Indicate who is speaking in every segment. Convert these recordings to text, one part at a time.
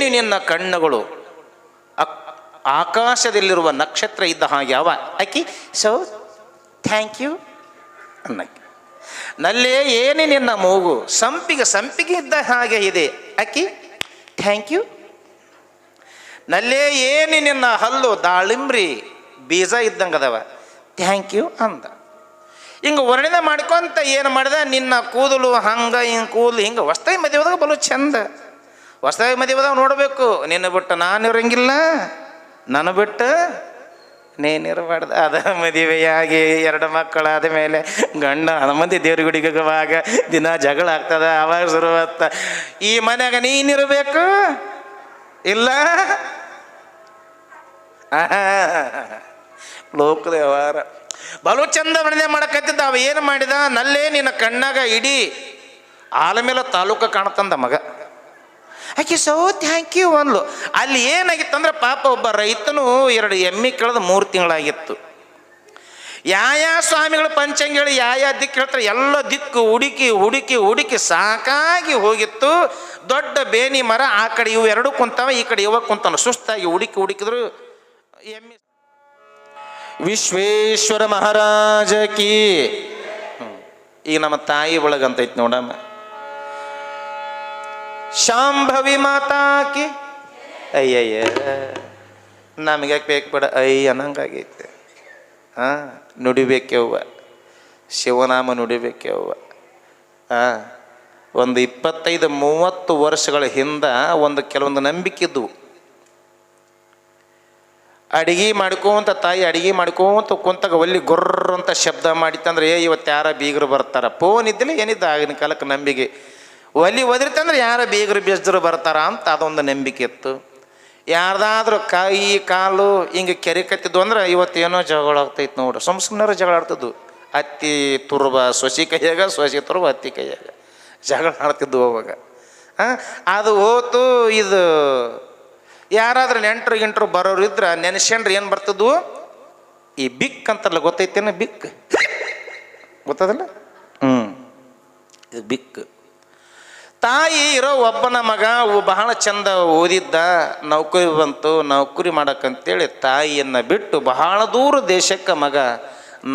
Speaker 1: ಏನಿ ನಿನ್ನ ಕಣ್ಣುಗಳು ಆಕಾಶದಲ್ಲಿರುವ ನಕ್ಷತ್ರ ಇದ್ದ ಹಾಗೆ ಅವ. ಆಕಿ ಸೊ ಥ್ಯಾಂಕ್ ಯು ಅನ್ನಕ್ಕೆ. ನಲ್ಲೇ ಏನಿ ನಿನ್ನ ಮೂಗು ಸಂಪಿಗೆ ಇದ್ದ ಹಾಗೆ ಇದೆ. ಆಕಿ ಥ್ಯಾಂಕ್ ಯು. ನಲ್ಲೇ ಏನಿ ನಿನ್ನ ಹಲ್ಲು ದಾಳಿಂಬ್ರಿ ಬೀಜ ಇದ್ದಂಗದವ. ಥ್ಯಾಂಕ್ ಯು ಅಂದ. ಹಿಂಗೆ ವರ್ಣನೆ ಮಾಡ್ಕೊಂತ ಏನು ಮಾಡಿದೆ, ನಿನ್ನ ಕೂದಲು ಹಂಗೆ ಹಿಂಗೆ ಕೂದಲು ಹಿಂಗೆ ಹೊಸ್ತಾಗಿ ಮದುವೆದಾಗ ಬಲು ಚಂದ. ಹೊಸ್ತಾಗಿ ಮದುವೆದಾಗ ನೋಡಬೇಕು. ನಿನ್ನ ಬಿಟ್ಟು ನಾನು ಇರಂಗಿಲ್ಲ, ನನ್ನ ಬಿಟ್ಟು ನೀನಿರಬಾರ್ದು. ಅದ ಮದುವೆಯಾಗಿ 2 ಮಕ್ಕಳಾದ ಮೇಲೆ ಗಂಡ ಮಂದಿ ದೇವ್ರ ಗುಡಿಗೆ ಹೋಗುವಾಗ ದಿನ ಜಗಳ ಆಗ್ತದ. ಅವಾಗ ಶುರುವಾಗ್ತ ಈ ಮನ್ಯಾಗ ನೀನಿರಬೇಕು ಇಲ್ಲ ಲೋಕದ ವ್ಯವಹಾರ. ಬಲು ಚಂದ ವರ್ಣನೆ ಮಾಡಕತ್ತಿದ್ದ. ಅವ ಏನು ಮಾಡಿದ, ನಲ್ಲೇ ನಿನ್ನ ಕಣ್ಣಾಗ ಇಡೀ ಆಲಮೇಲ ತಾಲೂಕ ಕಾಣತಂದ ಮಗ. ಆಕೆ ಸೋ ಥ್ಯಾಂಕ್ ಯು ಅಂದ್ಲು. ಅಲ್ಲಿ ಏನಾಗಿತ್ತಂದ್ರೆ ಪಾಪ ಒಬ್ಬ ರೈತನು 2 ಎಮ್ಮೆ ಕಳೆದು 3 ತಿಂಗಳಾಗಿತ್ತು. ಯಾವ ಸ್ವಾಮಿಗಳು ಪಂಚಂಗಿಗಳು ಯಾವ ದಿಕ್ಕು ಹೇಳ್ತಾರೆ ಎಲ್ಲ ದಿಕ್ಕು ಹುಡುಕಿ ಸಾಕಾಗಿ ಹೋಗಿತ್ತು. ದೊಡ್ಡ ಬೇನಿ ಮರ, ಆ ಕಡೆ ಇವು 2 ಕುಂತಾವ, ಈ ಕಡೆ ಇವ ಕುಂತಾವ. ಸುಸ್ತಾಗಿ ಹುಡುಕಿದ್ರು ಎಮ್ಮೆ. ವಿಶ್ವೇಶ್ವರ ಮಹಾರಾಜ ಕಿ. ಈಗ ನಮ್ಮ ತಾಯಿ ಒಳಗಂತೈತಿ ನೋಡಮ್ಮ. ಶಾಂಭವಿ ಮಾತಾಕಿ. ಅಯ್ಯಯ್ಯ ನಮಗೆ ಬೇಕು ಬೇಡ ಅನ್ನಂಗಾಗೈತೆ. ನುಡಿಬೇಕವ್ವ, ಶಿವನಾಮ ನುಡಿಬೇಕವ್ವ. ಒಂದು 25-30 ವರ್ಷಗಳ ಹಿಂದೆ ಕೆಲವೊಂದು ನಂಬಿಕೆ ಇದ್ದವು. ಅಡಿಗೆ ಮಾಡ್ಕೊಂತ ತಾಯಿ ಅಡಿಗೆ ಮಾಡ್ಕೊಂತ ಕುಂತಾಗ ಒಲ್ಲಿ ಗೊರ್ರ ಅಂತ ಶಬ್ದ ಮಾಡಿತ್ತಂದ್ರೆ ಇವತ್ತು ಯಾರ ಬೀಗರು ಬರ್ತಾರ. ಫೋನ್ ಇದ್ದಿಲ್ಲ ಏನಿದ್ದ ಆಗಿನ ಕಾಲಕ್ಕೆ ನಂಬಿಕೆ. ಒಲಿ ಒದಿರ್ತಂದ್ರೆ ಯಾರ ಬೀಗರು ಬೇಸ್ದರು ಬರ್ತಾರ ಅಂತ ಅದೊಂದು ನಂಬಿಕೆ ಇತ್ತು. ಯಾರ್ದಾದ್ರೂ ಕೈ ಕಾಲು ಹಿಂಗೆ ಕೆರೆಕತ್ತಿದ್ವು ಅಂದ್ರೆ ಇವತ್ತೇನೋ ಜಗಳ ಆಗ್ತೈತೆ ನೋಡ್ರಿ. ಸುಮ್ಮನೆ ಜಗಳ ಆಡ್ತಿದ್ವು. ಅತ್ತಿ ತುರ್ಬ ಸೊಸಿ ಕೈಯಾಗ, ಸೊಸಿ ತುರ್ಬ ಅತ್ತಿ ಕೈಯಾಗ ಜಗಳ ಆಡ್ತಿದ್ವು ಅವಾಗ. ಅದು ಹೋತು. ಇದು ಯಾರಾದ್ರೂ ನೆಂಟರು ಬರೋರು ಇದ್ರೆ ನೆನೆಸ್ಕೊಂಡ್ರೆ ಏನು ಬರ್ತದ್ವು, ಈ ಬಿಕ್ ಅಂತಾರಲ್ಲ, ಗೊತ್ತೈತೇನ ಬಿಕ್? ಗೊತ್ತದಲ್ಲ? ಇದು ಬಿಕ್. ತಾಯಿ ಇರೋ ಒಬ್ಬನ ಮಗ ಬಹಳ ಚಂದ ಓದಿದ್ದ, ನೌಕರಿ ಬಂತು. ನೌಕರಿ ಮಾಡಕ್ಕಂತೇಳಿ ತಾಯಿಯನ್ನು ಬಿಟ್ಟು ಬಹಳ ದೂರ ದೇಶಕ್ಕೆ ಮಗ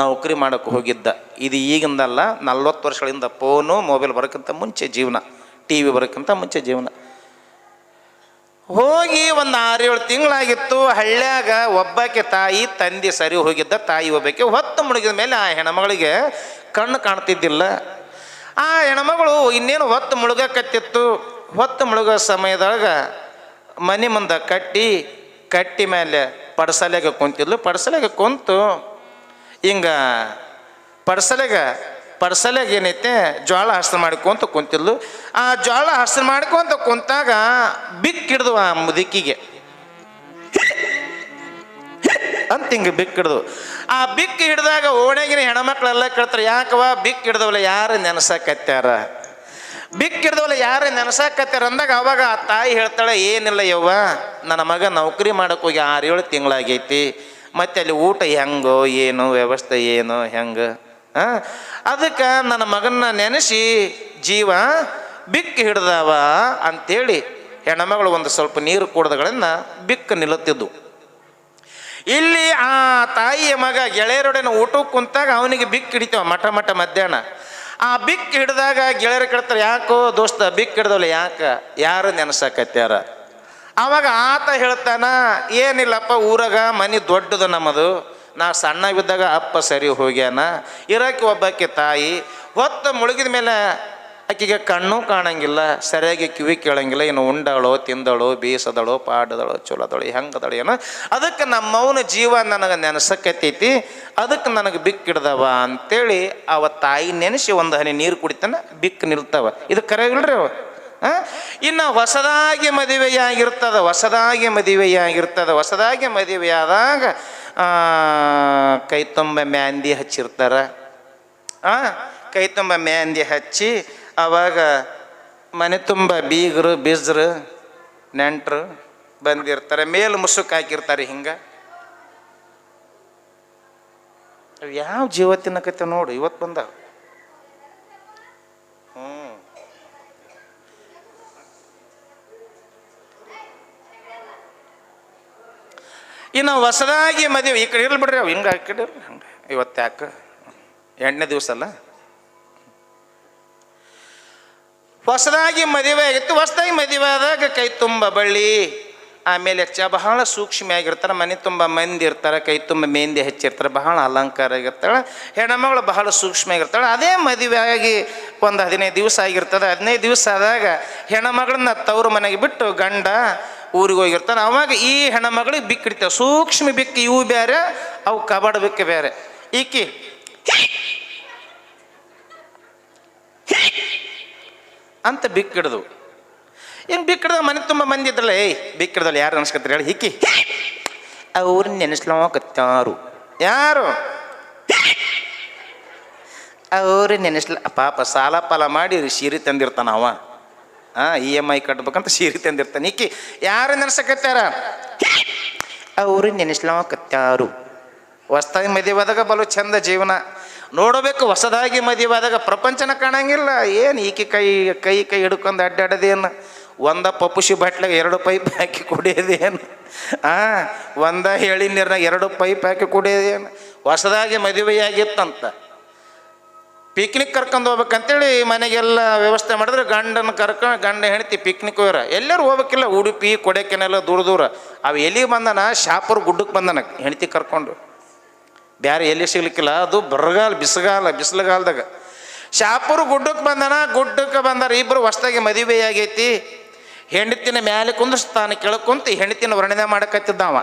Speaker 1: ನೌಕರಿ ಮಾಡೋಕ್ಕೆ ಹೋಗಿದ್ದ. ಇದು ಈಗಿಂದಲ್ಲ, 40 ವರ್ಷಗಳಿಂದ. ಫೋನು ಮೊಬೈಲ್ ಬರೋಕ್ಕಿಂತ ಮುಂಚೆ ಜೀವನ, TV ಬರೋಕ್ಕಿಂತ ಮುಂಚೆ ಜೀವನ. ಹೋಗಿ ಒಂದು 6-7 ತಿಂಗಳಾಗಿತ್ತು. ಹಳ್ಳ್ಯಾಗ ಒಬ್ಬಾಕೆ ತಾಯಿ ತಂದೆ ಸರಿ ಹೋಗಿದ್ದ. ತಾಯಿ ಒಬ್ಬಾಕೆ ಹೊತ್ತು ಮುಳುಗಿದ ಮೇಲೆ ಆ ಹೆಣ್ಮಗಳಿಗೆ ಕಣ್ಣು ಕಾಣ್ತಿದ್ದಿಲ್ಲ. ಆ ಹೆಣ್ಮಗಳು ಇನ್ನೇನು ಹೊತ್ತು ಮುಳುಗಕತ್ತಿತ್ತು. ಹೊತ್ತು ಮುಳುಗೋ ಸಮಯದೊಳಗೆ ಮನೆ ಮುಂದೆ ಕಟ್ಟಿ ಮೇಲೆ ಪಡಸಲೆಗೆ ಕುಂತಿದ್ಲು. ಪಡಸಲೆಗೆ ಕುಂತು ಹಿಂಗೆ ಪಡಸಲೆಗೆ ಏನೈತೆ ಜ್ವಾಳ ಹಸರು ಮಾಡ್ಕೊಂತ ಕುಂತಿದ್ಲು. ಆ ಜ್ವಾಳ ಹಸರು ಮಾಡ್ಕೊಂತ ಕುಂತಾಗ ಬಿಕ್ ಹಿಡ್ದು ಆ ಮುದುಕಿಗೆ ಅಂತ ಹಿಂಗೆ ಬಿಕ್ ಹಿಡ್ದು. ಆ ಬಿಕ್ ಹಿಡ್ದಾಗ ಓಣ್ಯಾಗಿನ ಹೆಣ್ಮಕ್ಳೆಲ್ಲ ಕೇಳ್ತಾರೆ, ಯಾಕವ ಬಿಕ್ ಹಿಡ್ದವಲ್ಲ ಯಾರು ನೆನಸಾಕತ್ಯಾರ, ಬಿಕ್ ಹಿಡ್ದವಲ್ಲ ಯಾರು ನೆನಸಾಕತ್ಯಾರ ಅಂದಾಗ ಅವಾಗ ಆ ತಾಯಿ ಹೇಳ್ತಾಳೆ, ಏನಿಲ್ಲ ಯವ್ವ, ನನ್ನ ಮಗ ನೌಕರಿ ಮಾಡೋಕೆ ಹೋಗಿ 6-7 ತಿಂಗಳಾಗೈತಿ. ಮತ್ತು ಅಲ್ಲಿ ಊಟ ಹೆಂಗೋ ಏನು ವ್ಯವಸ್ಥೆ ಏನೋ ಹೆಂಗೆ, ಅದಕ್ಕೆ ನನ್ನ ಮಗನ್ನ ನೆನೆಸಿ ಜೀವ ಬಿಕ್ ಹಿಡ್ದವ ಅಂಥೇಳಿ ಹೆಣ್ಮಗಳು ಒಂದು ಸ್ವಲ್ಪ ನೀರು ಕುಡ್ದಗಳಿಂದ ಬಿಕ್ ನಿಲ್ಲುತ್ತಿದ್ದು. ಇಲ್ಲಿ ಆ ತಾಯಿಯ ಮಗ ಗೆಳೆಯರೊಡನೆ ಊಟಕ್ಕೆ ಕುಂತಾಗ ಅವನಿಗೆ ಬಿಕ್ ಹಿಡಿತಾವ ಮಠ ಮಧ್ಯಾಹ್ನ. ಆ ಬಿಕ್ ಹಿಡ್ದಾಗ ಗೆಳೆಯರು ಕೇಳ್ತಾರೆ, ಯಾಕೋ ದೋಸ್ತ ಬಿಕ್ ಹಿಡ್ದವಲ್ಲ ಯಾರು ನೆನಸಾಕತ್ಯಾರ? ಆವಾಗ ಆತ ಹೇಳ್ತಾನ, ಏನಿಲ್ಲಪ್ಪ, ಊರಾಗ ಮನೆ ದೊಡ್ಡದು ನಮ್ಮದು, ನಾ ಸಣ್ಣ ಬಿದ್ದಾಗ ಅಪ್ಪ ಸರಿ ಹೋಗ್ಯಾನ. ಇರೋಕ್ಕೆ ಒಬ್ಬಾಕೆ ತಾಯಿ ಹೊತ್ತು ಮುಳುಗಿದ ಮೇಲೆ ಆಕೆಗೆ ಕಣ್ಣು ಕಾಣಂಗಿಲ್ಲ, ಸರಿಯಾಗಿ ಕಿವಿ ಕೇಳಂಗಿಲ್ಲ. ಇನ್ನು ಉಂಡಾಳೋ ತಿಂದಳೋ ಬೇಸದಳೋ ಪಾಡದಳೋ ಚೊಲದಳೋ ಹೆಂಗದಳು ಏನೋ. ಅದಕ್ಕೆ ನಮ್ಮವನ ಜೀವ ನನಗೆ ನೆನಸಕತ್ತೈತಿ, ಅದಕ್ಕೆ ನನಗೆ ಬಿಕ್ ಹಿಡ್ದವ ಅಂತೇಳಿ ಅವ ತಾಯಿ ನೆನೆಸಿ ಒಂದು ಹನಿ ನೀರು ಕುಡಿತಾನ, ಬಿಕ್ ನಿಲ್ತವ. ಇದು ಕರೆ ಇಲ್ರಿ ಅವ. ಇನ್ನು ಹೊಸದಾಗಿ ಮದುವೆಯಾಗಿರ್ತದ. ಹೊಸದಾಗಿ ಮದುವೆಯಾದಾಗ ಕೈ ತುಂಬ ಮೆಹಂದಿ ಹಚ್ಚಿರ್ತಾರ. ಕೈ ತುಂಬ ಮೆಹಂದಿ ಹಚ್ಚಿ ಅವಾಗ ಮನೆ ತುಂಬ ಬೀಗರು ಬಿಜ್ರು ನೆಂಟರು ಬಂದಿರ್ತಾರೆ. ಮೇಲು ಮುಸುಕ್ ಹಾಕಿರ್ತಾರೆ. ಹಿಂಗೆ ಯಾವ ಜೀವ ತಿನ್ನಕತ್ತೆ ನೋಡು ಇವತ್ತು ಬಂದಾವ. ಇನ್ನು ಹೊಸದಾಗಿ ಮದುವೆ ಈ ಕಡೆ ಇರ್ಲಿ ಬಿಡ್ರಿ ಅವು ಹಿಂಗೆ ಆ ಕಡೆ ಇರ್ಲಿ ಹಂಗೆ ಇವತ್ತು ಯಾಕೆ 8ನೇ ದಿವಸ ಅಲ್ಲ. ಹೊಸದಾಗಿ ಮದುವೆ ಆಗಿತ್ತು. ಹೊಸದಾಗಿ ಮದುವೆ ಆದಾಗ ಕೈ ತುಂಬ ಬಳ್ಳಿ, ಆಮೇಲೆ ಬಹಳ ಸೂಕ್ಷ್ಮ ಆಗಿರ್ತಾರೆ, ಮನೆ ತುಂಬ ಮಂದಿ ಇರ್ತಾರೆ, ಕೈ ತುಂಬ ಮೆಹಂದಿ ಹಚ್ಚಿರ್ತಾರೆ, ಬಹಳ ಅಲಂಕಾರ ಆಗಿರ್ತಾಳೆ. ಹೆಣ್ಮಗಳು ಬಹಳ ಸೂಕ್ಷ್ಮ ಆಗಿರ್ತಾಳೆ. ಅದೇ ಮದುವೆ ಆಗಿ ಒಂದು 15 ದಿವಸ ಆಗಿರ್ತದೆ. 15 ದಿವಸ ಆದಾಗ ಹೆಣ್ಮಗಳನ್ನ ತವ್ರ ಮನೆಗೆ ಬಿಟ್ಟು ಗಂಡ ಊರಿಗೆ ಹೋಗಿರ್ತಾನೆ. ಅವಾಗ ಈ ಹೆಣ್ಮಗಳಿಗೆ ಬಿಕ್ಕು ಹಿಡಿತಾವೆ. ಸೂಕ್ಷ್ಮ ಬಿಕ್ಕು ಇವು ಬೇರೆ, ಅವು ಕಬಾಡ್ ಬಿಕ್ಕು ಬೇರೆ. ಈಕಿ ಅಂತ ಬಿಕ್ಕಿಡ್ದು ಹಿಂಗೆ ಬಿಕ್ಕಿಡ್ದ ಮನೆ ತುಂಬ ಮಂದಿ ಇದ್ರಲ್ಲ, ಬಿಕ್ಕಿಡ್ದಲ್ಲ ಯಾರು ಅನ್ಸ್ಕತ್ತಾರೆ ಹೇಳಿ, ಹಿಕ್ಕಿ ಅವ್ರು ನೆನೆಸ್ಲಕತ್ತಾರು. ಯಾರು ಅವ್ರು ಪಾಪ ಸಾಲ ಪಾಲ ಮಾಡಿ ಸೀರೆ ತಂದಿರ್ತಾನ ಅವ. EMI ಕಟ್ಬೇಕಂತ ಸೀರೆ ತಂದಿರ್ತಾನೆ. ಈಕಿ ಯಾರು ನೆನೆಸಕತ್ತಾರ? ಅವ್ರು ನೆನೆಸ್ಲಕತ್ತಾರು. ಹೊಸದಾಗಿ ಮದುವೆಯಾದಾಗ ಬಲು ಚಂದ ಜೀವನ ನೋಡಬೇಕು. ಹೊಸದಾಗಿ ಮದುವೆಯಾದಾಗ ಪ್ರಪಂಚನ ಕಾಣಂಗಿಲ್ಲ. ಏನು ಈಕಿ ಕೈ ಹಿಡ್ಕೊಂಡು ಅಡ್ಡಾಡೋದೇನು, ಒಂದ ಪಪ್ಪುಶಿ ಬಾಟ್ಲಾಗ 2 ಪೈಪ್ ಹಾಕಿ ಕುಡಿಯೋದೇನು, ಒಂದ ಹೇಳಿ ನೀರ್ನಾಗ 2 ಪೈಪ್ ಹಾಕಿ ಕುಡಿಯೋದೇನು. ಹೊಸದಾಗಿ ಮದುವೆಯಾಗಿತ್ತಂತ ಪಿಕ್ನಿಕ್ ಕರ್ಕೊಂಡು ಹೋಗ್ಬೇಕಂತೇಳಿ ಮನೆಗೆಲ್ಲ ವ್ಯವಸ್ಥೆ ಮಾಡಿದ್ರೆ ಗಂಡ ಹೆಂಡತಿ ಪಿಕ್ನಿಕ್ ಹೋಗ್ಯಾರ. ಎಲ್ಲರೂ ಹೋಗ್ಬೇಕಿಲ್ಲ, ಉಡುಪಿ ಕೊಡೈಕೆನಾಲ್ ದೂರ ಅವು ಎಲ್ಲಿಗೆ ಬಂದನ, ಶಾಪುರ ಗುಡ್ಡಕ್ಕೆ ಬಂದನ ಹೆಂಡತಿ ಕರ್ಕೊಂಡು. ಬ್ಯಾರೆ ಎಲ್ಲಿ ಸಿಗ್ಲಿಕ್ಕಿಲ್ಲ, ಅದು ಬರಗಾಲ ಬಿಸಿಲುಗಾಲದಾಗ ಶಾಪುರ ಗುಡ್ಡಕ್ಕೆ ಬಂದನ. ಗುಡ್ಡಕ್ಕೆ ಬಂದಾರ ಇಬ್ಬರು. ಹೊಸದಾಗಿ ಮದುವೆ ಆಗೈತಿ. ಹೆಂಡತಿನ ಮ್ಯಾಲೆ ಕುಂದಿಸ್ ತಾನು ಕೆಳಕುಂತು ಹೆಂಡತಿನ ವರ್ಣನೆ ಮಾಡಕತ್ತಿದ್ದಾವ.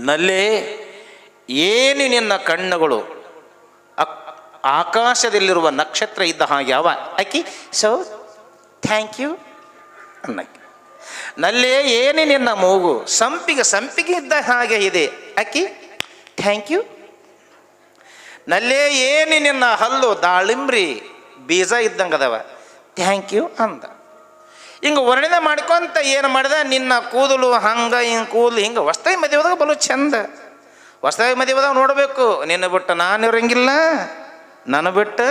Speaker 1: ನಲ್ಲೇ ಏನು ನಿನ್ನ ಕಣ್ಣುಗಳು ಆಕಾಶದಲ್ಲಿರುವ ನಕ್ಷತ್ರ ಇದ್ದ ಹಾಗೆ ಅವ. ಆಕಿ ಸೊ ಥ್ಯಾಂಕ್ ಯು ಅನ್ನಕ್ಕೆ. ನಲ್ಲೇ ಏನು ನಿನ್ನ ಮೂಗು ಸಂಪಿಗೆ ಇದ್ದ ಹಾಗೆ ಇದೆ. ಆಕಿ ಥ್ಯಾಂಕ್ ಯು. ನಲ್ಲೇ ಏನು ನಿನ್ನ ಹಲ್ಲು ದಾಳಿಂಬ್ರಿ ಬೀಜ ಇದ್ದಂಗದವ. ಥ್ಯಾಂಕ್ ಯು ಅಂದ. ಹಿಂಗೆ ವರ್ಣನೆ ಮಾಡ್ಕೊಂತ ಏನು ಮಾಡಿದ, ನಿನ್ನ ಕೂದಲು ಹಂಗೆ ಹಿಂಗೆ ಕೂದಲು ಹಿಂಗೆ. ಹೊಸದಾಗಿ ಮದುವೆದಾಗ ಬಲು ಚಂದ. ಹೊಸದಾಗಿ ಮದುವೆದಾಗ ನೋಡಬೇಕು. ನಿನ್ನ ಬಿಟ್ಟು ನಾನಿರಂಗಿಲ್ಲ, ನನ್ನ ಬಿಟ್ಟು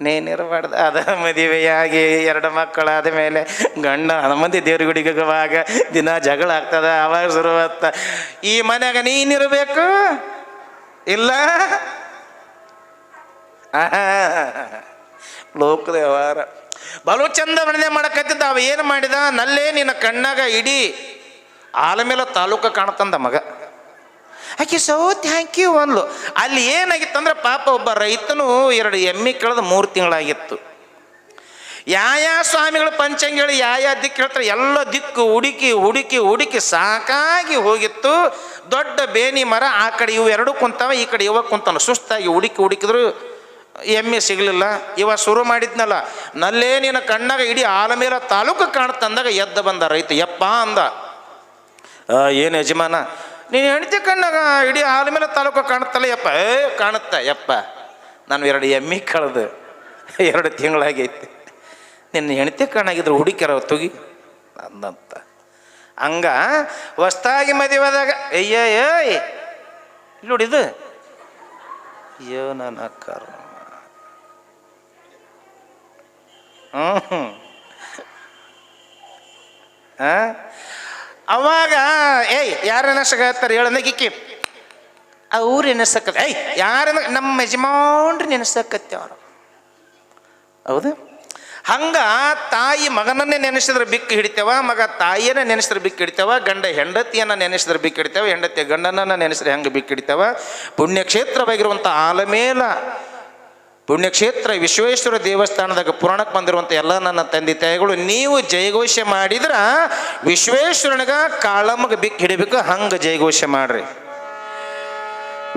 Speaker 1: ನೀನಿರಬಾರ್ದು. ಅದ ಮದುವೆಯಾಗಿ 2 ಮಕ್ಕಳಾದ ಮೇಲೆ ಗಂಡ ಮಂದಿ ದೇವ್ರ ಗುಡಿಗೆ ಹೋಗುವಾಗ ದಿನ ಜಗಳ ಆಗ್ತದ. ಅವಾಗ ಶುರುವತ್ತ ಈ ಮನ್ಯಾಗ ನೀನಿರಬೇಕು ಇಲ್ಲ ಲೋಕದ ವ್ಯವಹಾರ. ಬಲು ಚಂದ ವರ್ಣನೆ ಮಾಡಕತ್ತಿದ್ದ. ಅವ ಏನು ಮಾಡಿದ, ನಲ್ಲೇ ನಿನ್ನ ಕಣ್ಣಾಗ ಇಡೀ ಆಲಮೇಲ ತಾಲೂಕು ಕಾಣ್ತಂದ ಮಗ. ಆಕೆ ಸೋ ಥ್ಯಾಂಕ್ ಯು ಅನ್ಲು. ಅಲ್ಲಿ ಏನಾಗಿತ್ತಂದ್ರೆ ಪಾಪ ಒಬ್ಬ ರೈತನು 2 ಎಮ್ಮೆ ಕಳೆದ 3 ತಿಂಗಳಾಗಿತ್ತು. ಯಾವ ಸ್ವಾಮಿಗಳು ಪಂಚಂಗಿಗಳು ಯಾವ ದಿಕ್ಕು ಹೇಳ್ತಾರೆ ಎಲ್ಲ ದಿಕ್ಕು ಹುಡುಕಿ ಸಾಕಾಗಿ ಹೋಗಿತ್ತು. ದೊಡ್ಡ ಬೇನಿ ಮರ, ಆ ಕಡೆ ಇವು 2 ಕುಂತಾವ, ಈ ಕಡೆ ಇವ ಕುಂತಾನ. ಸುಸ್ತಾಗಿ ಹುಡುಕಿದ್ರು ಎಮ್ಮೆ ಸಿಗಲಿಲ್ಲ. ಇವ ಶುರು ಮಾಡಿದ್ನಲ್ಲ, ನಲ್ಲೇ ನಿನ್ನ ಕಣ್ಣಾಗ ಇಡೀ ಆಲಮೇಲ ತಾಲೂಕು ಕಾಣ್ತಂದಾಗ ಎದ್ದ ಬಂದ ರೈತ. ಯಪ್ಪ ಅಂದ. ಏನು ಯಜಮಾನ, ನೀನು ಹೆಂಡತಿ ಕಣ್ಣಾಗ ಇಡೀ ಆಲಮೇಲ ತಾಲೂಕು ಕಾಣುತ್ತಲ್ಲ? ಯಪ್ಪ ಕಾಣುತ್ತ. ಯಪ್ಪ ನಾನು 2 ಎಮ್ಮೆ ಕಳೆದು 2 ತಿಂಗಳಾಗೈತಿ. ನಿನ್ನ ಹೆಂಡತಿ ಕಣ್ಣಾಗಿದ್ರು ಹುಡುಕ್ಯಾರ ತುಗಿ ಅಂದಂತ. ಹಂಗ ಹೊಸ್ತಾಗಿ ಮದುವೆದಾಗ ಏಯ್ ಇಲ್ಲಿ ನೋಡಿದು ಅಯ್ಯೋ ನನ್ನ ಅಕ್ಕಾರ ಅವಾಗ ಯಾರು ನೆನೆಸಕತ್ತಾರೆ ಹೇಳಂದ ಕಿಕ್ಕಿ ಅವ್ರು ನೆನೆಸಕತ್ತ. ಯಾರ ನಮ್ಮ ಯಜಮಾನ್ರಿ ನೆನೆಸಕತ್ತವ್ರು. ಹೌದು. ಹಂಗ ತಾಯಿ ಮಗನನ್ನೇ ನೆನೆಸಿದ್ರೆ ಬಿಕ್ಕು ಹಿಡಿತೇವ, ಮಗ ತಾಯಿಯನ್ನ ನೆನೆಸಿದ್ರೆ ಬಿಕ್ಕು ಹಿಡಿತೇವ, ಗಂಡ ಹೆಂಡತಿಯನ್ನು ನೆನೆಸಿದ್ರೆ ಬಿಕ್ಕು ಹಿಡಿತೇವ, ಹೆಂಡತಿ ಗಂಡನನ್ನು ನೆನೆಸಿದ್ರೆ ಹೆಂಗೆ ಬಿಕ್ಕು ಹಿಡಿತೇವ. ಪುಣ್ಯಕ್ಷೇತ್ರವಾಗಿರುವಂಥ ಆಲಮೇಲ ಪುಣ್ಯಕ್ಷೇತ್ರ ವಿಶ್ವೇಶ್ವರ ದೇವಸ್ಥಾನದಾಗ ಪುರಾಣಕ್ಕೆ ಬಂದಿರುವಂಥ ಎಲ್ಲ ನನ್ನ ತಂದೆ ತಾಯಿಗಳು, ನೀವು ಜಯಘೋಷ ಮಾಡಿದ್ರ ವಿಶ್ವೇಶ್ವರನಿಗ ಕಾಳಮ್ಮಗೆ ಬಿಕ್ಕು ಹಿಡಿಬೇಕು. ಹಂಗೆ ಜಯಘೋಷ ಮಾಡ್ರಿ.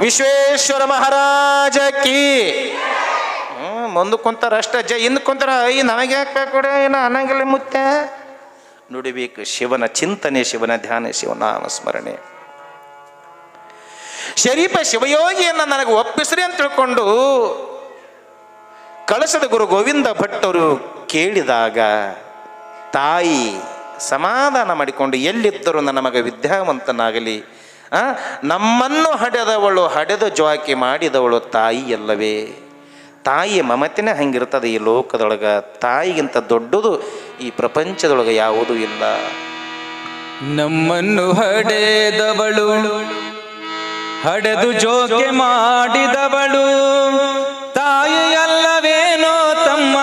Speaker 1: ವಿಶ್ವೇಶ್ವರ ಮಹಾರಾಜ ಕಿ. ಮುಂದಕ್ಕೆ ಕುಂತಾರ ಅಷ್ಟೇ, ಹಿಂದಕ್ಕೆ ಕುಂತಾರ ನಮಗೆ ಯಾಕೆ ಬೇಕು ಏನೋ ಅನ್ನಂಗಿಲ್ಲ. ಮುತ್ತೆ ನುಡಿಬೇಕು ಶಿವನ ಚಿಂತನೆ, ಶಿವನ ಧ್ಯಾನ, ಶಿವನಾಮ ಸ್ಮರಣೆ. ಶರೀಫ ಶಿವಯೋಗಿಯನ್ನು ನನಗೆ ಒಪ್ಪಿಸ್ರಿ ಅಂತ ತಿಳ್ಕೊಂಡು ಕಳಸದ ಗುರು ಗೋವಿಂದ ಭಟ್ಟರು ಕೇಳಿದಾಗ ತಾಯಿ ಸಮಾಧಾನ ಮಾಡಿಕೊಂಡು, ಎಲ್ಲಿದ್ದರೂ ನನ್ನ ಮಗ ವಿದ್ಯಾವಂತನಾಗಲಿ, ನಮ್ಮನ್ನು ಹಡೆದವಳು ಹಡೆದ ಜ್ವಾಕಿ ಮಾಡಿದವಳು ತಾಯಿ ಅಲ್ಲವೇ. ತಾಯಿಯ ಮಮತೆನೇ ಹಂಗಿರ್ತದೆ ಈ ಲೋಕದೊಳಗೆ. ತಾಯಿಗಿಂತ ದೊಡ್ಡದು ಈ ಪ್ರಪಂಚದೊಳಗೆ ಯಾವುದೂ ಇಲ್ಲ.
Speaker 2: ನಮ್ಮನ್ನು ಹಡೆದವಳು ಹಡೆದು ಜೋಕೆ ಮಾಡಿದವಳು ತಾಯಿಯಲ್ಲವೇನೋ ತಮ್ಮ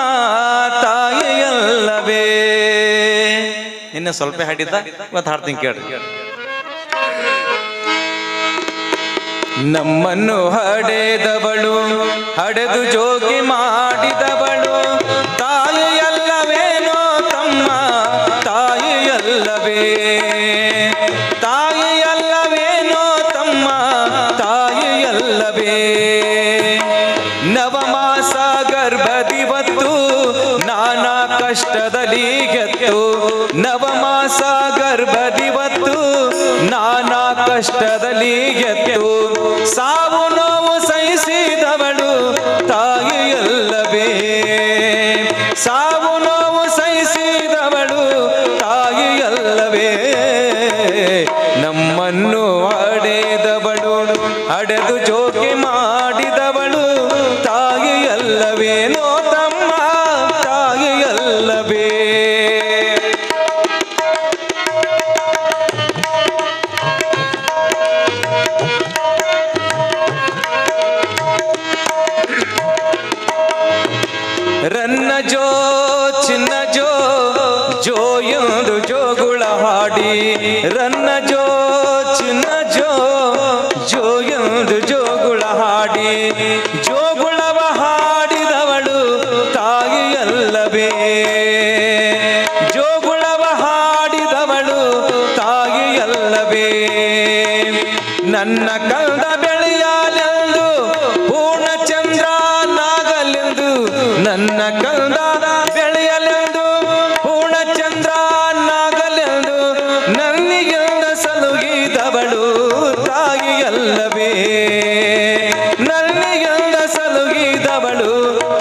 Speaker 2: ತಾಯಿಯಲ್ಲವೇ. ಇನ್ನು ಸ್ವಲ್ಪ ಹಾಡಿದ್ದ ಇವತ್ತು ಹಾಡ್ತೀನಿ ಕೇಳ್ರಿ. ನಮ್ಮನ್ನು ಹಡೆದವಳು ಹಡೆದು ಜೋಗಿ ಮಾಡಿದವಳು ತಾಯಿಯಲ್ಲವೇನೋ ತಮ್ಮ ತಾಯಿಯಲ್ಲವೇ. ತಾಯಿಯಲ್ಲವೇನೋ ತಮ್ಮ ತಾಯಿಯಲ್ಲವೇ. ನವಮಾಸ ಗರ್ಭದಿವತ್ತು ನಾನಾ ಕಷ್ಟದಲ್ಲಿ ಗೆತ್ತು. ನವಮಾಸ ಗರ್ಭದಿವತ್ತು ನಾನಾ ಕಷ್ಟದಲ್ಲಿ ಗೆತ್ತು. ಸಾವು ನೋವು ಸಹಿಸಿದವಳು ತಾಯಿಯಲ್ಲವೇ. ಸಾವು ನೋವು ಸಹಿಸಿದವಳು ತಾಯಿಯಲ್ಲವೇ. ನಮ್ಮನ್ನು ಹಡೆದವಳು ಹಡೆದು ಜೋಕೆ ಮಾಡಿದವಳು ತಾಯಿಯಲ್ಲವೇನೋ ತಮ್ಮ ತಾಯಿಯಲ್ಲವೇ. ರನ್ನ ಜೋ ಚಿನ್ನ ಜೋ ಜೋ ಎಂದು ಜೋಗುಳ ಹಾಡಿ. ರನ್ನ ಜೋ ಚಿನ್ನ ಜೋ ಜೋ ಎಂದು ಜೋಗುಳ ಹಾಡಿ. ಜೋಗುಳವ ಹಾಡಿದವಳು ತಾಯಿಯಲ್ಲವೇ. ಜೋಗುಳವ ಹಾಡಿದವಳು ತಾಯಿಯಲ್ಲವೇ. ನನ್ನ ಕಂದ ಬೆಳೆಯಲೆಂದು ಪೂರ್ಣಚಂದ್ರ ನಾಗಲೆಂದು. ನನ್ನ ಕಂದ ಬೆಳೆಯಲೆಂದು ಪೂರ್ಣಚಂದ್ರ ನಾಗಲೆಂದು ನನ್ನಿಗೆಂದ ಸಲುಗಿದವಳು ತಾಯಿಯಲ್ಲವೇ. ನನ್ನಿಗೆಂದ ಸಲುಗಿದವಳು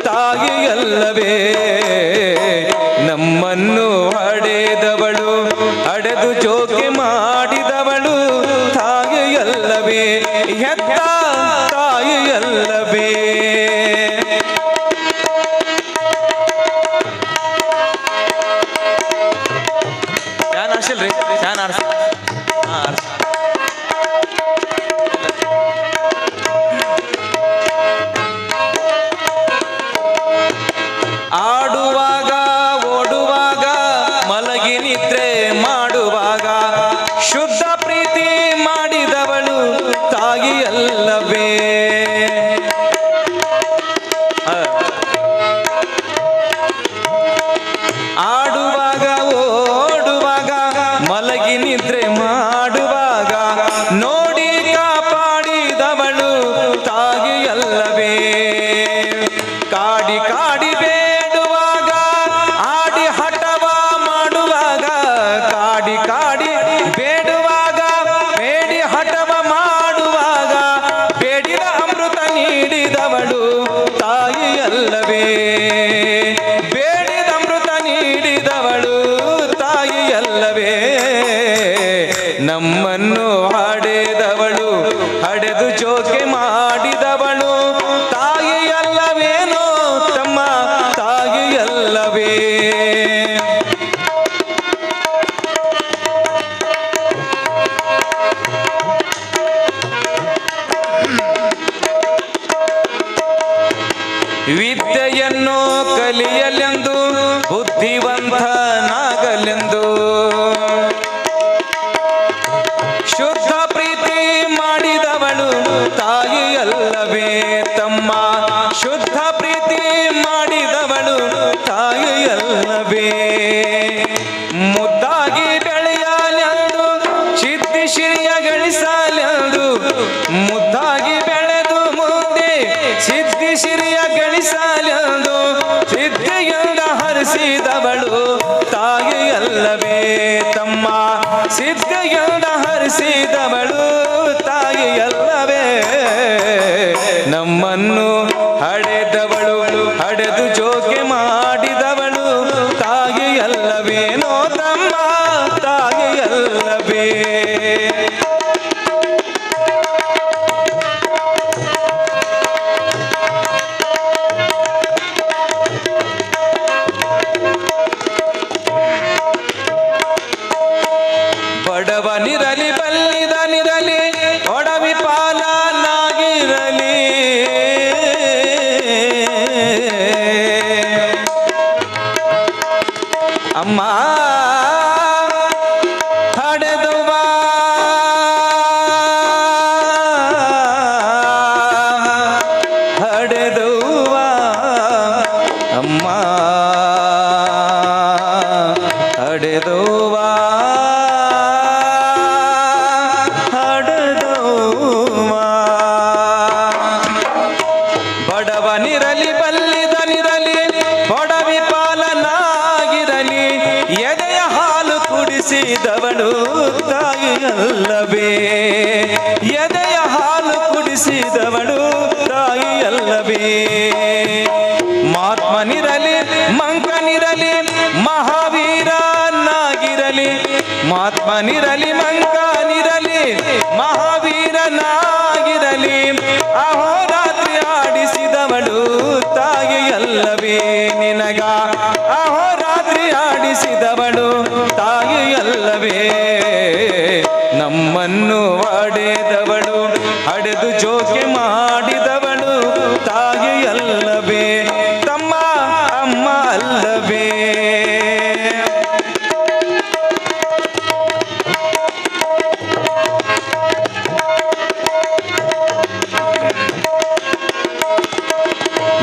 Speaker 2: ತಾಯಿಯಲ್ಲವೇ. ನಮ್ಮನ್ನು ಹಡೆದವಳು ಹಡೆದು ಜೋಕೆ ಮಾಡಿದವಳು ತಾಯಿಯಲ್ಲವೇ. ಹೆತ್ತ ತಾಯಿಯಲ್ಲವೇ. ಫ್ಯಾನ್ ಆರ್ಸಿಲ್ರಿ, ಫ್ಯಾನ್ ಆರ್ಸಿ. ಆಡುವಾಗ ಓಡುವಾಗ ಮಲಗಿ ನಿದ್ರೆ ಮಾಡುವಾಗ ಶುದ್ಧ ಪ್ರೀತಿ ಮಾಡಿದವಳು ತಾಯಿಯಲ್ಲವೇ. ಆಡುವಾಗ ಓಡುವಾಗ ಮಲಗಿ ನಿದ್ರೆ ಮಾಡುವಾಗ ನೋಡಿ ಕಾಪಾಡಿದವಳು ತಾಯಿಯಲ್ಲವೇ. ಕಾಡಿ ಕಾಡಿ ಬೇಡುವಾಗ ಆಡಿ ಹಠವ ಮಾಡುವಾಗ. ಕಾಡಿ ಕಾಡಿ ಬೇಡುವಾಗ ಬೇಡಿ ಹಠವ ಮಾಡುವಾಗ ಬೇಡಿದ ಅಮೃತ ನೀಡಿದವಳು ತಾಯಿಯಲ್ಲವೇ. ಬೇಡಿದ ಅಮೃತ ನೀಡಿದವಳು ತಾಯಿಯಲ್ಲವೇ. ನಮ್ಮನ್ನು ಹಡೆದವಳು ಹಡೆದು ಜೋಕೆ ಮಾಡಿದವಳು ತಾಯಿಯಲ್ಲವೇನೋ ತಮ್ಮ ತಾಯಿಯಲ್ಲವೇ. ವಿದ್ಯೆಯನ್ನು ಕಲಿಯಲೆಂದು ಬುದ್ಧಿವಂತನಾಗಲೆಂದು ಶುದ್ಧ ಪ್ರೀತಿ ಮಾಡಿದವಳು ತಾಯಿಯಲ್ಲವೇ ತಮ್ಮ. ಶುದ್ಧ ಪ್ರೀತಿ ಮಾಡಿದವಳು ತಾಯಿಯಲ್ಲವೇ. ಮುದ್ದಾಗಿ ಬೆಳೆಯಲೆಂದು ಸಿದ್ಧಿಶ್ರೀಯ ಗಳಿಸಲೆಂದು. ಮುದ್ದಾಗಿ ಬೆಳೆದು ಮುಂದೆ ಸಿದ್ಧಿಶ್ರೀಯ ಗಳಿಸಲೆಂದು ಸಿದ್ಧಿಯಿಂದ ಹರಿಸಿದವಳು ತಾಯಿಯಲ್ಲವೇ ತಮ್ಮ. ಸಿದ್ಧಿಯಿಂದ ಹರಿಸಿದವಳು ತಾಯಿಯಲ್ಲವೇ. ನಮ್ಮನ್ನು ಹಡೆದವಳು ಹಡೆದು ಜೋಕೆ ಮಾಡಿದವಳು ತಾಯಿಯಲ್ಲವೇನೋ ತಮ್ಮ ತಾಯಿಯಲ್ಲವೇ. ಬಡವನಿರಲಿ ಬಲ್ಲಿದನಿರಲಿ ಒಡವಿ ಪಾಲನಾಗಿರಲಿ ಅಮ್ಮ ಹಡೆದುವ ಹಡೆದುವ ಅಮ್ಮ ಹಡೆದುವ ಹಡೆದುವ ಬಡವನಿರಲಿ ಬಲ್ಲಿದನಿರಲಿ ಒಡವಿ ಪಾಲನಾಗಿರಲಿ ಎದೆಯ ಹಾಲು ಕುಡಿಸಿದವಳು ತಾಯಿಯಲ್ಲವೇ ಎದೆಯ ಹಾಲು ಕುಡಿಸಿದವಳು ತಾಯಿಯಲ್ಲವೇ ಮಹಾತ್ಮನಿರಲಿ ಮಂಕನಿರಲಿ ಮಹಾವೀರನಾಗಿರಲಿ ಮಹಾತ್ಮನಿರಲಿ ಮಂಕನಿರಲಿ ಮಹಾವೀರನಾಗಿರಲಿ ಅಹೋರಾತ್ರಿ ಆಡಿಸಿದವಳು ತಾಯಿಯಲ್ಲವೇ ನಿನಗ ಅಹೋರಾತ್ರಿ ಆಡಿಸಿದವಳು ತಾಯಿಯಲ್ಲವೇ ನಮ್ಮನ್ನು ಹೊಡೆದವಳು ಹಡೆದು ಜೋಕೆ ಮಾಡಿದವಳು ತಾಯಿಯಲ್ಲವೇ ತಮ್ಮ ಅಮ್ಮ ಅಲ್ಲವೇ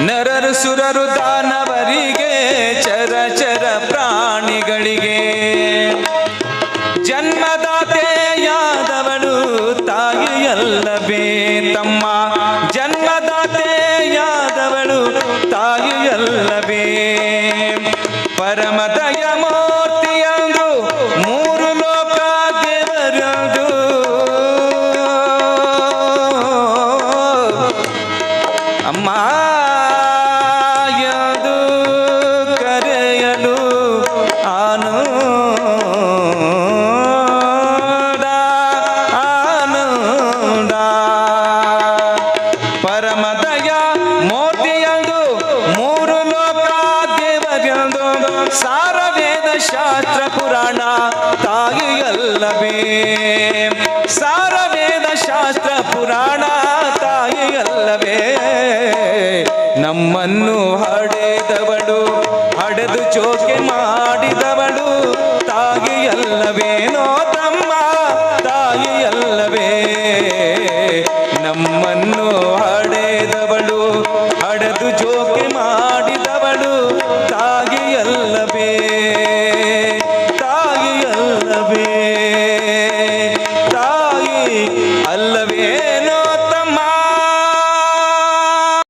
Speaker 2: ನರರು ಸುರರು ದಾನವರಿಗೆ ಚರಚರ ಪ್ರಾಣಿಗಳಿಗೆ ಜನ್ಮದಾತೆಯಾದವಳು ತಾಯಿಯಲ್ಲವೇ ತಮ್ಮ ಜನ್ಮದಾತೆಯಾದವಳು ತಾಯಿಯಲ್ಲವೇ ಪರಮದಯ ಮೂರ್ತಿಯಂದು ಮೂರು ಲೋಕ ದೇವರಂದು ಅಮ್ಮ ಎಂದು ಕರೆಯಲು ಆನಂದ ಪರಮದಯ ಮೋತಿಯಂದು ಮೂರು ಲೋಕ ದೇವರೆಂದು ಸಾರವೇದ ಶಾಸ್ತ್ರ ಪುರಾಣ ತಾಯಿಯಲ್ಲವೇ ಸಾರವೇದ ಶಾಸ್ತ್ರ ಪುರಾಣ ತಾಯಿಯಲ್ಲವೇ ನಮ್ಮನ್ನು ಹಡೆದವಳು ಹಡೆದು ಚೋಕೆ ಮಾಡಿದವಳು ತಾಯಿಯಲ್ಲವೇನೋ ತಮ್ಮ ತಾಯಿಯಲ್ಲವೇ ನಮ್ಮನ್ನು ಹಡೆದವಳು ಹಡೆದು ಜೋಕೆ ಮಾಡಿದವಳು ತಾಯಿಯಲ್ಲವೇ ತಾಯಿಯಲ್ಲವೇ ತಾಯಿ ಅಲ್ಲವೇ